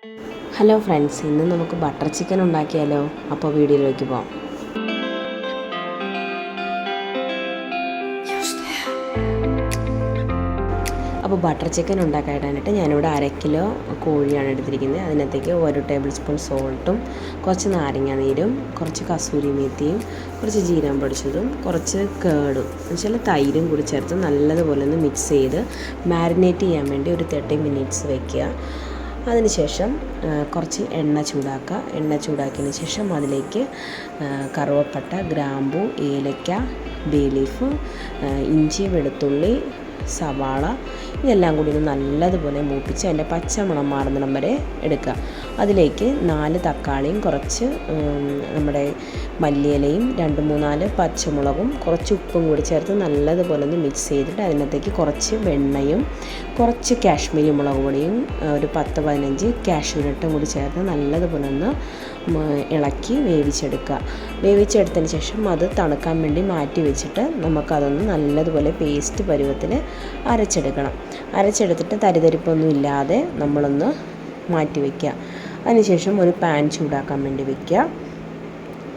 Hello friends, ഇന്ന് നമുക്ക് butter chicken ഉണ്ടാക്കിയാലോ? അപ്പോൾ വീഡിയോയിലേക്ക് പോകാം. അപ്പോൾ ബട്ടർ ചിക്കൻ ഉണ്ടാക്കാനായിട്ട് ഞാനിവിടെ 1/2 കിലോ കോഴിയാണ് എടുത്തിരിക്കുന്നത്. അതിനകത്തേക്ക് 1 ടേബിൾ സ്പൂൺ സോൾട്ടും, കുറച്ച് നാരങ്ങ നീരും, കുറച്ച് കസൂരി മേത്തിയും, കുറച്ച് ജീരകം പൊടിച്ചതും, കുറച്ച് കേടും എന്നുവെച്ചാൽ തൈരും കൂടി ചേർത്ത് നല്ലതുപോലെ ഒന്ന് മിക്സ് ചെയ്ത് മാരിനേറ്റ് ചെയ്യാൻ വേണ്ടി ഒരു 30 മിനിറ്റ്സ് വയ്ക്കുക. അതിനുശേഷം കുറച്ച് എണ്ണ ചൂടാക്കിയതിന് ശേഷം അതിലേക്ക് കറുവപ്പട്ട, ഗ്രാമ്പൂ, ഏലക്ക, ബേ ലീഫ്, ഇഞ്ചി, വെളുത്തുള്ളി, സവാള ഇതെല്ലാം കൂടി ഒന്ന് നല്ലതുപോലെ മൂപ്പിച്ച് അതിൻ്റെ പച്ചമണം മാറുന്നിടം വരെ എടുക്കുക. അതിലേക്ക് 4 തക്കാളിയും, കുറച്ച് നമ്മുടെ മല്ലിയിലയും, 2-3-4 പച്ചമുളകും, കുറച്ച് ഉപ്പും കൂടി ചേർത്ത് നല്ലതുപോലെ ഒന്ന് മിക്സ് ചെയ്തിട്ട് അതിനകത്തേക്ക് കുറച്ച് വെണ്ണയും, കുറച്ച് കാശ്മീരി മുളക് പൊടിയും, ഒരു 10-15 കാഷ്യൂനട്ടും കൂടി ചേർത്ത് നല്ലതുപോലെ ഒന്ന് ഇളക്കി വേവിച്ചെടുത്തതിന് ശേഷം അത് തണുക്കാൻ വേണ്ടി മാറ്റി വെച്ചിട്ട് നമുക്കതൊന്ന് നല്ലതുപോലെ പേസ്റ്റ് പരുവത്തിൽ അരച്ചെടുത്തിട്ട് തരിതരിപ്പൊന്നും ഇല്ലാതെ നമ്മളൊന്ന് മാറ്റി വയ്ക്കുക. അതിനുശേഷം ഒരു പാൻ ചൂടാക്കാൻ വേണ്ടി വയ്ക്കുക.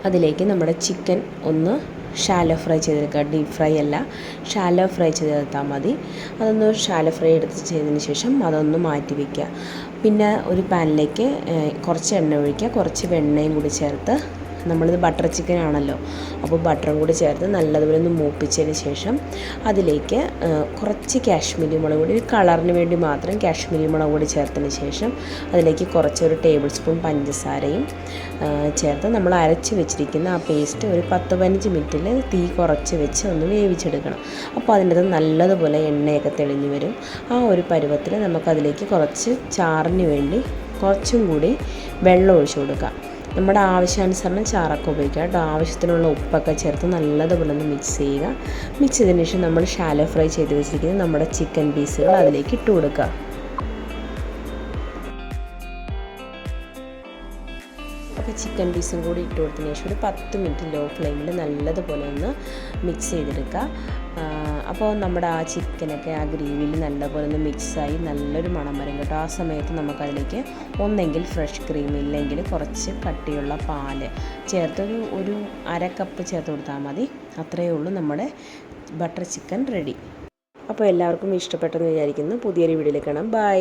അതിലേക്ക് നമ്മുടെ ചിക്കൻ ഒന്ന് ഷാലോ ഫ്രൈ ചെയ്തെടുക്കുക. ഡീപ്പ് ഫ്രൈ അല്ല, ഷാലോ ഫ്രൈ ചെയ്തെടുത്താൽ മതി. അതൊന്ന് ഷാലോ ഫ്രൈ ചെയ്തതിന് ശേഷം അതൊന്ന് മാറ്റി വയ്ക്കുക. പിന്നെ ഒരു പാനിലേക്ക് കുറച്ച് എണ്ണ ഒഴിക്കുക. കുറച്ച് വെണ്ണയും കൂടി ചേർത്ത്, നമ്മളിത് ബട്ടർ ചിക്കൻ ആണല്ലോ, അപ്പോൾ ബട്ടറും കൂടി ചേർത്ത് നല്ലതുപോലെ ഒന്ന് മൂപ്പിച്ചതിന് ശേഷം അതിലേക്ക് കുറച്ച് കാശ്മീരി മുളക് പൊടി, ഒരു കളറിന് വേണ്ടി മാത്രം കാശ്മീരി മുളക് പൊടി ചേർത്തതിന് ശേഷം അതിലേക്ക് കുറച്ചൊരു ടേബിൾ സ്പൂൺ പഞ്ചസാരയും ചേർത്ത് നമ്മൾ അരച്ച് വെച്ചിരിക്കുന്ന ആ പേസ്റ്റ് ഒരു 10-15 മിനിറ്റിൽ തീ കുറച്ച് വെച്ച് ഒന്ന് വേവിച്ചെടുക്കണം. അപ്പോൾ അതിൻ്റെ അത് നല്ലതുപോലെ എണ്ണയൊക്കെ തെളിഞ്ഞ് വരും. ആ ഒരു പരുവത്തിൽ നമുക്കതിലേക്ക് കുറച്ച് ചാറിന് വേണ്ടി കുറച്ചും കൂടി വെള്ളം ഒഴിച്ചു കൊടുക്കാം. നമ്മുടെ ആവശ്യാനുസരണം ചാറൊക്കെ ഉപയോഗിക്കുക കേട്ടോ. ആവശ്യത്തിനുള്ള ഉപ്പൊക്കെ ചേർത്ത് നല്ലതുപോലെ ഒന്ന് മിക്സ് ചെയ്തതിന് ശേഷം നമ്മൾ ഷാലോ ഫ്രൈ ചെയ്ത് വെച്ചിരിക്കുന്ന നമ്മുടെ ചിക്കൻ പീസുകൾ അതിലേക്ക് ഇട്ട് കൊടുക്കുക. അപ്പോൾ ചിക്കൻ പീസും കൂടി ഇട്ട് കൊടുത്തതിന് ശേഷം ഒരു 10 മിനിറ്റ് ലോ ഫ്ലെയിമിൽ നല്ലതുപോലെ ഒന്ന് മിക്സ് ചെയ്തെടുക്കുക. അപ്പോൾ നമ്മുടെ ആ ചിക്കനൊക്കെ ആ ഗ്രേവിയിൽ നല്ലപോലെ ഒന്ന് മിക്സായി നല്ലൊരു മണം വരും കേട്ടോ. ആ സമയത്ത് നമുക്കതിലേക്ക് ഒന്നെങ്കിൽ ഫ്രഷ് ക്രീം, ഇല്ലെങ്കിൽ കുറച്ച് കട്ടിയുള്ള പാല് ചേർത്ത് ഒരു 1/2 കപ്പ് ചേർത്ത് കൊടുത്താൽ മതി. അത്രയേ ഉള്ളൂ, നമ്മുടെ ബട്ടർ ചിക്കൻ റെഡി. അപ്പോൾ എല്ലാവർക്കും ഇഷ്ടപ്പെട്ടെന്ന് വിചാരിക്കുന്നു. പുതിയൊരു വീഡിയോയിൽ കാണാം. ബൈ.